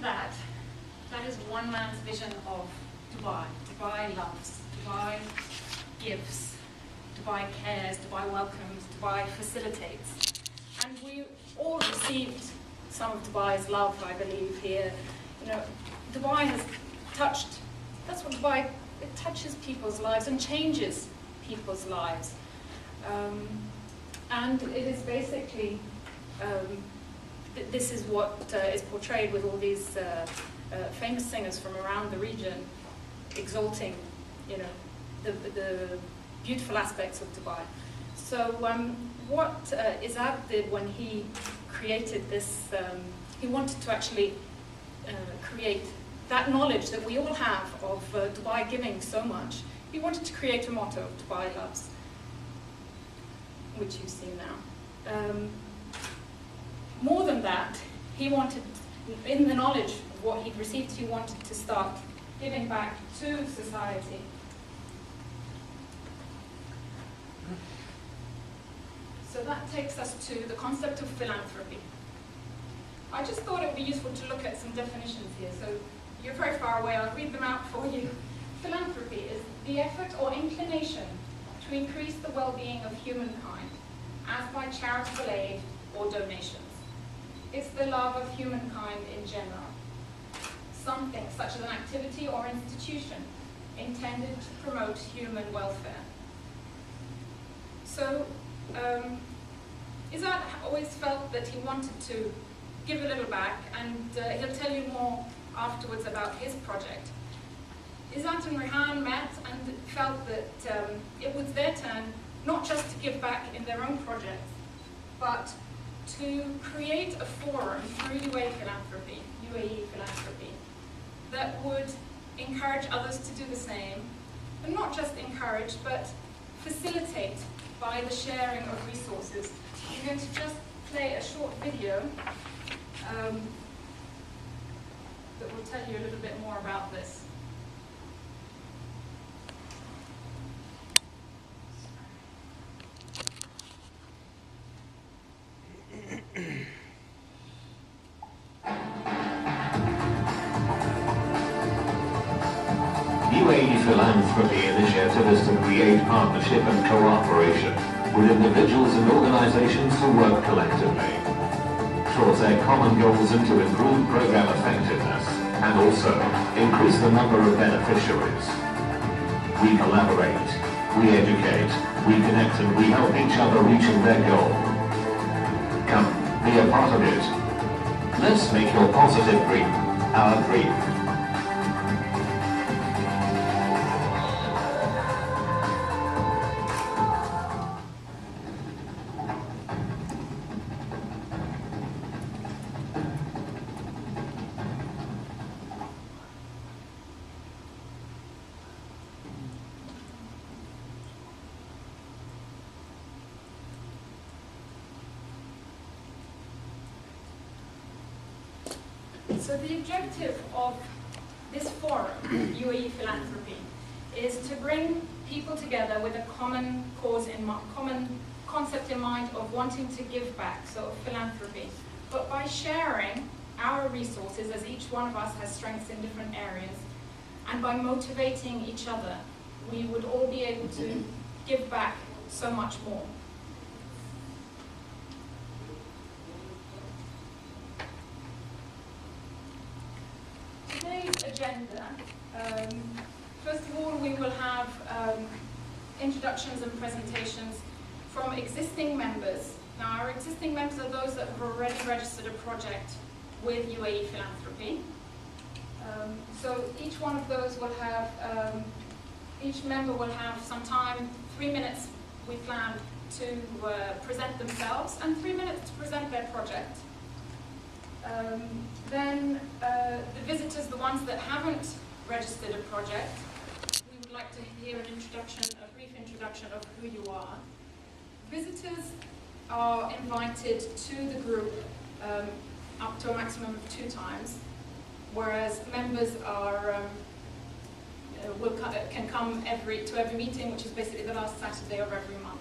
that, that is one man's vision of Dubai. Dubai loves, Dubai gives, Dubai cares, Dubai welcomes, Dubai facilitates. And we all received some of Dubai's love, I believe, here. You know, Dubai has touched, that's what Dubai, it touches people's lives and changes people's lives. And it is basically, this is what is portrayed with all these famous singers from around the region, exalting, you know, the beautiful aspects of Dubai. So what Izad did when he created this, he wanted to actually create that knowledge that we all have of Dubai giving so much. He wanted to create a motto of Dubai loves, which you see now. More than that, he wanted, in the knowledge of what he'd received, he wanted to start giving back to society. So that takes us to the concept of philanthropy. I just thought it would be useful to look at some definitions here. So you're very far away, I'll read them out for you. Philanthropy is the effort or inclination to increase the well-being of humankind, as by charitable aid or donations. It's the love of humankind in general. Something such as an activity or institution intended to promote human welfare. So, Izad always felt that he wanted to give a little back, and he'll tell you more afterwards about his project. Izad and Rehan met and felt that it was their turn not just to give back in their own projects, but to create a forum through UAE Philantrophy, that would encourage others to do the same, and not just encourage, but facilitate by the sharing of resources. I'm going to just play a short video that will tell you a little bit more about this. UAE Philanthropy Initiative is to create partnership and cooperation with individuals and organizations who work collectively towards their common goals and to improve program effectiveness and also increase the number of beneficiaries. We collaborate, we educate, we connect, and we help each other reaching their goal. Come, be a part of it. Let's make your positive dream our dream. So the objective of this forum, UAE Philanthropy, is to bring people together with a common cause in mind, common concept in mind of wanting to give back, so philanthropy. But by sharing our resources, as each one of us has strengths in different areas, and by motivating each other, we would all be able to give back so much more. Today's agenda, first of all, we will have introductions and presentations from existing members. Now, our existing members are those that have already registered a project with UAE Philanthropy. So each one of those will have, each member will have some time, 3 minutes we plan to present themselves and 3 minutes to present their project. Then the visitors, the ones that haven't registered a project, we would like to hear an introduction, a brief introduction of who you are. Visitors are invited to the group up to a maximum of 2 times, whereas members are can come to every meeting, which is basically the last Saturday of every month.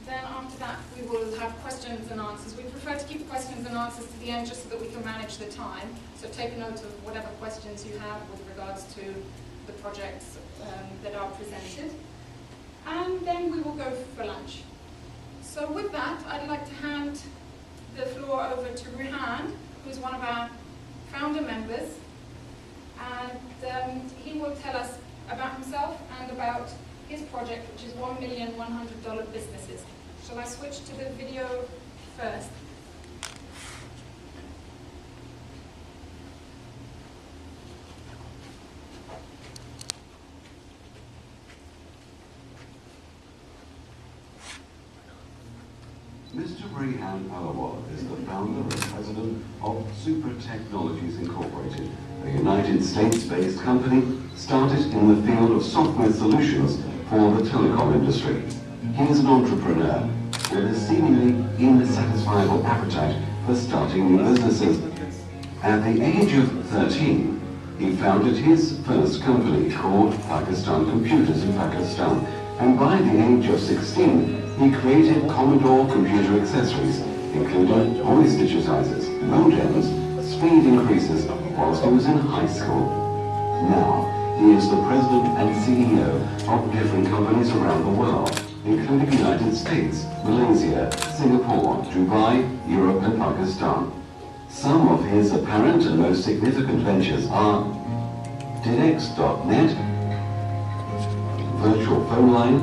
then after that we will have questions and answers. We prefer to keep questions and answers to the end just so that we can manage the time. So take note of whatever questions you have with regards to the projects that are presented. And then we will go for lunch. So with that, I'd like to hand the floor over to Rehan, who's one of our founder members. And he will tell us about himself and about his project, which is $1,100 businesses. Shall I switch to the video first? Mr. Rehan Alawal is the founder and president of Super Technologies Incorporated, a United States-based company started in the field of software solutions for the telecom industry. He is an entrepreneur with a seemingly insatisfiable appetite for starting new businesses. At the age of 13, he founded his first company called Pakistan Computers in Pakistan, and by the age of 16, he created Commodore computer accessories, including voice digitizers, modems, speed increasers, whilst he was in high school. Now, he is the president and CEO of different companies around the world, including the United States, Malaysia, Singapore, Dubai, Europe, and Pakistan. Some of his apparent and most significant ventures are Dinex.net, Virtual Phone Line,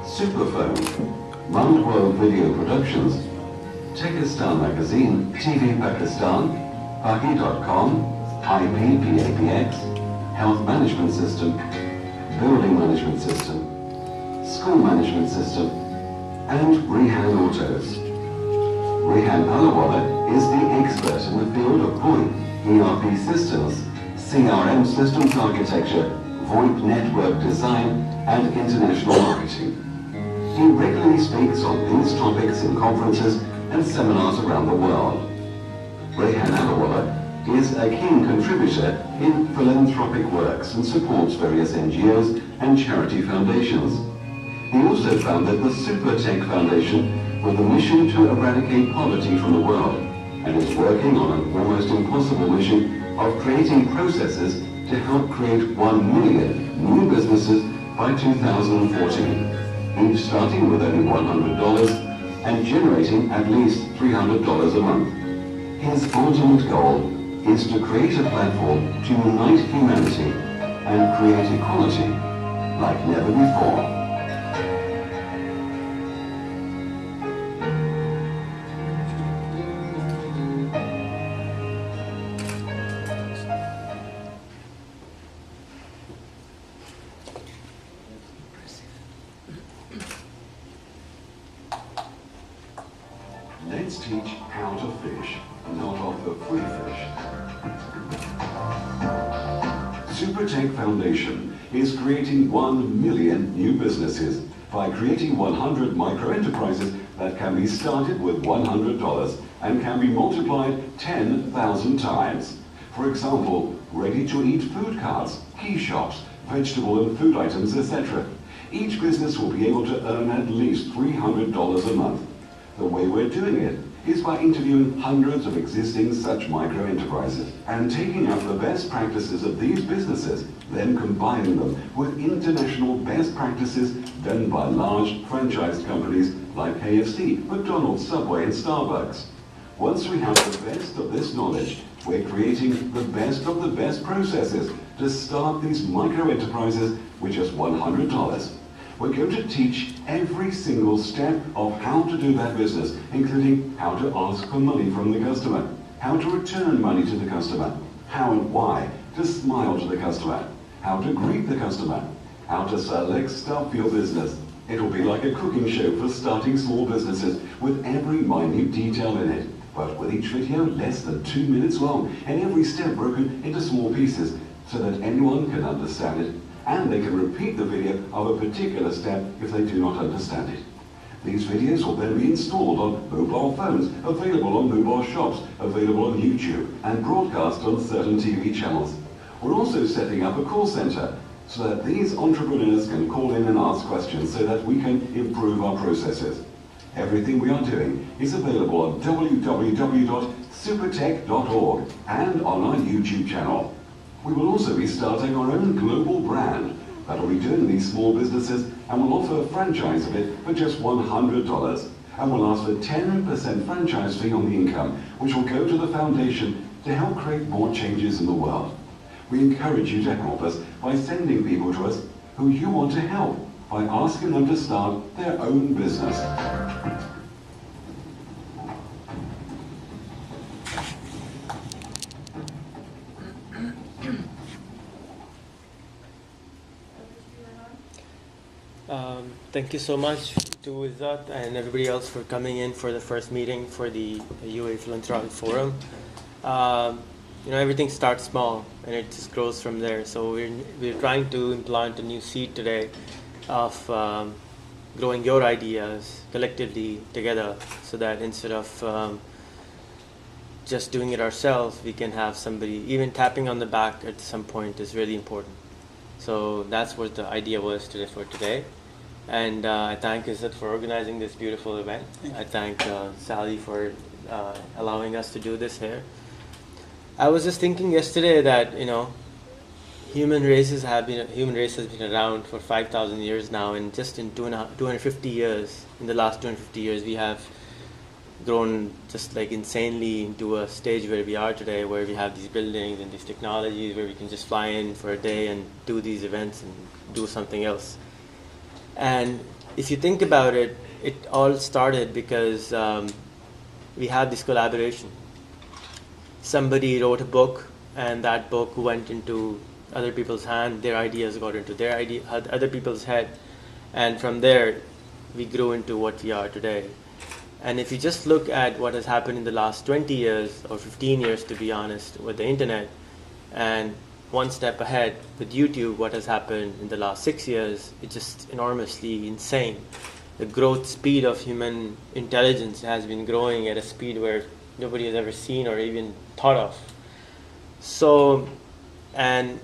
Superphone, Mundworld Video Productions, Techistan Magazine, TV Pakistan, Paki.com, IPPAPX, Health Management System, Building Management System, School Management System, and Rehan Autos. Rehan Alawala is the expert in the field of VoIP, ERP systems, CRM systems architecture, VoIP network design, and international marketing. He regularly speaks on these topics in conferences and seminars around the world. Rehan Alawala is a keen contributor in philanthropic works and supports various NGOs and charity foundations. He also founded the Super Tech Foundation with a mission to eradicate poverty from the world, and is working on an almost impossible mission of creating processes to help create 1 million new businesses by 2014, each starting with only $100 and generating at least $300 a month. His ultimate goal is to create a platform to unite humanity and create equality like never before. Let's teach how to fish, not offer free fish. Super Tech Foundation is creating 1 million new businesses by creating 100 micro-enterprises that can be started with $100 and can be multiplied 10,000 times. For example, ready-to-eat food carts, key shops, vegetable and food items, etc. Each business will be able to earn at least $300 a month. The way we're doing it is by interviewing hundreds of existing such micro-enterprises and taking up the best practices of these businesses, then combining them with international best practices done by large franchised companies like KFC, McDonald's, Subway, and Starbucks. Once we have the best of this knowledge, we're creating the best of the best processes to start these micro-enterprises with just $100. We're going to teach every single step of how to do that business, including how to ask for money from the customer, how to return money to the customer, how and why to smile to the customer, how to greet the customer, how to select stuff for your business. It'll be like a cooking show for starting small businesses with every minute detail in it, but with each video less than 2 minutes long and every step broken into small pieces so that anyone can understand it, and they can repeat the video of a particular step if they do not understand it. These videos will then be installed on mobile phones, available on mobile shops, available on YouTube, and broadcast on certain TV channels. We're also setting up a call center so that these entrepreneurs can call in and ask questions so that we can improve our processes. Everything we are doing is available on www.supertech.org and on our YouTube channel. We will also be starting our own global brand that will be doing these small businesses and will offer a franchise of it for just $100 and will ask for 10% franchise fee on the income, which will go to the foundation to help create more changes in the world. We encourage you to help us by sending people to us who you want to help by asking them to start their own business. Thank you so much to Izzat and everybody else for coming in for the first meeting for the UAE Philanthropy Forum. Everything starts small and it just grows from there. So we're trying to implant a new seed today of growing your ideas collectively together, so that instead of just doing it ourselves, we can have somebody, even tapping on the back at some point is really important. So that's what the idea was for today. And I thank Izzat for organizing this beautiful event. I thank Sally for allowing us to do this here. I was just thinking yesterday that human race has been around for 5,000 years now, and just in 250 years, in the last 250 years, we have grown just like insanely into a stage where we are today, where we have these buildings and these technologies where we can just fly in for a day and do these events and do something else. And if you think about it, it all started because we have this collaboration. Somebody wrote a book, and that book went into other people's hand. Their ideas got into other people's head, and from there we grew into what we are today. And if you just look at what has happened in the last 20 years or 15 years, to be honest, with the internet, and one step ahead with YouTube, what has happened in the last 6 years, it's just enormously insane. The growth speed of human intelligence has been growing at a speed where nobody has ever seen or even thought of. So, and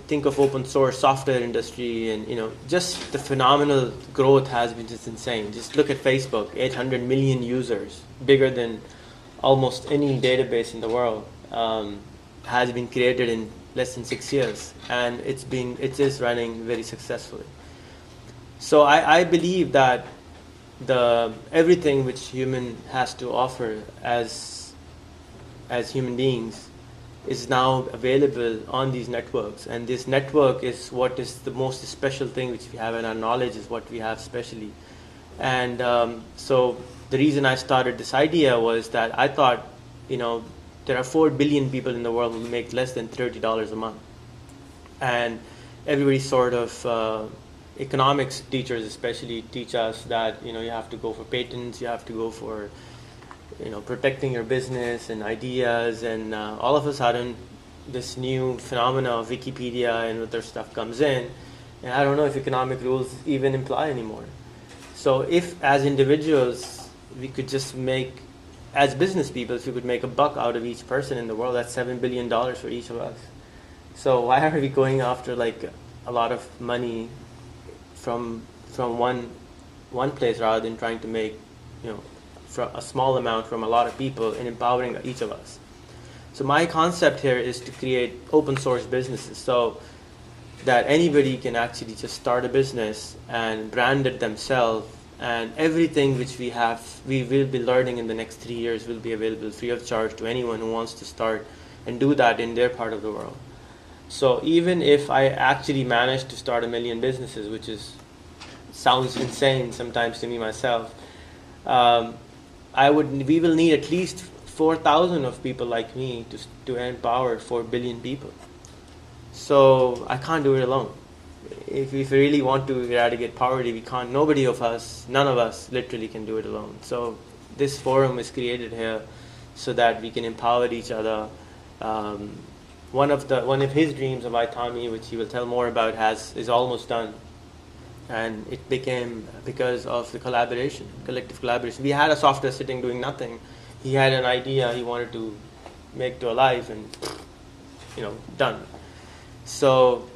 think of open source software industry, and just the phenomenal growth has been just insane. Just look at Facebook, 800 million users, bigger than almost any database in the world, has been created in less than 6 years, and it is running very successfully. So I believe that everything which human has to offer as human beings is now available on these networks, and this network is what is the most special thing which we have, and our knowledge is what we have specially. And so the reason I started this idea was that I thought, there are 4 billion people in the world who make less than $30 a month, and everybody sort of economics teachers especially teach us that you have to go for patents, you have to go for protecting your business and ideas, and all of a sudden this new phenomena of Wikipedia and other stuff comes in, and I don't know if economic rules even apply anymore. So if as individuals we could just make, as business people, if we could make $1 out of each person in the world, that's $7 billion for each of us. So why are we going after like a lot of money from one place rather than trying to make from a small amount from a lot of people and empowering each of us? So my concept here is to create open source businesses, so that anybody can actually just start a business and brand it themselves, and everything which we will be learning in the next 3 years will be available free of charge to anyone who wants to start and do that in their part of the world. So even if I actually manage to start 1 million businesses, which sounds insane sometimes to me myself, we will need at least 4,000 of people like me to empower 4 billion people. So I can't do it alone. If we really want to eradicate poverty, we can't. None of us literally can do it alone. So this forum is created here so that we can empower each other. One of his dreams of Tommy, which he will tell more about, is almost done. And it became because of the collective collaboration. We had a software sitting doing nothing. He had an idea he wanted to make to alive, and done. So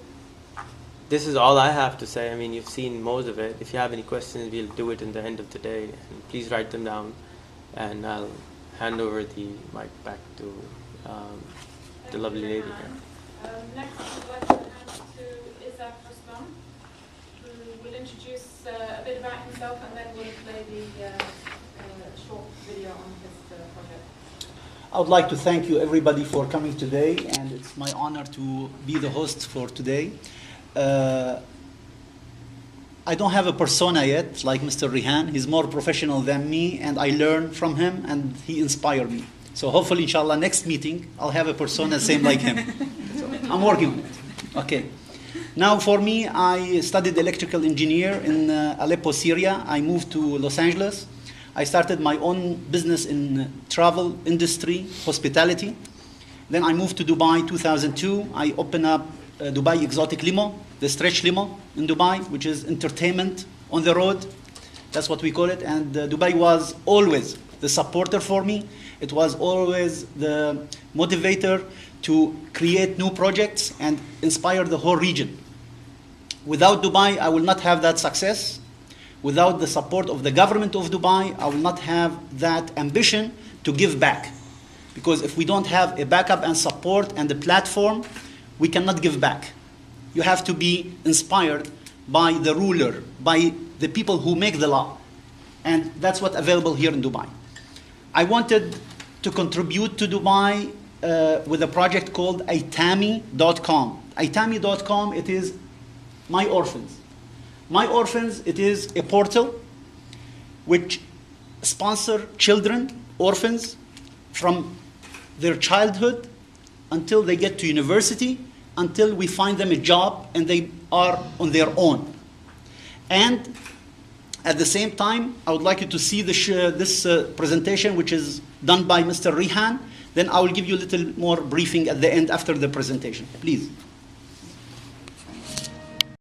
this is all I have to say. I mean, you've seen most of it. If you have any questions, we'll do it in the end of the day. And please write them down, and I'll hand over the mic back to the lovely lady here. Next, I'd like to hand to Isaac Ruslan, who will introduce a bit about himself, and then we'll play the short video on his project. I would like to thank you, everybody, for coming today, and it's my honor to be the host for today. I don't have a persona yet, like Mr. Rihan. He's more professional than me, and I learn from him, and he inspired me. So hopefully, inshallah, next meeting, I'll have a persona same like him. So I'm working on it. Okay. Now, for me, I studied electrical engineer in Aleppo, Syria. I moved to Los Angeles. I started my own business in travel industry, hospitality. Then I moved to Dubai 2002. I opened up Dubai Exotic Limo, the stretch limo in Dubai, which is entertainment on the road. That's what we call it. And Dubai was always the supporter for me. It was always the motivator to create new projects and inspire the whole region. Without Dubai, I will not have that success. Without the support of the government of Dubai, I will not have that ambition to give back. Because if we don't have a backup and support and a platform, we cannot give back. You have to be inspired by the ruler, by the people who make the law. And that's what's available here in Dubai. I wanted to contribute to Dubai with a project called Aitami.com. Aitami.com, it is My Orphans. My Orphans, it is a portal which sponsor children, orphans, from their childhood until they get to university, until we find them a job and they are on their own. And at the same time, I would like you to see this presentation, which is done by Mr. Rihan. Then I will give you a little more briefing at the end after the presentation. Please.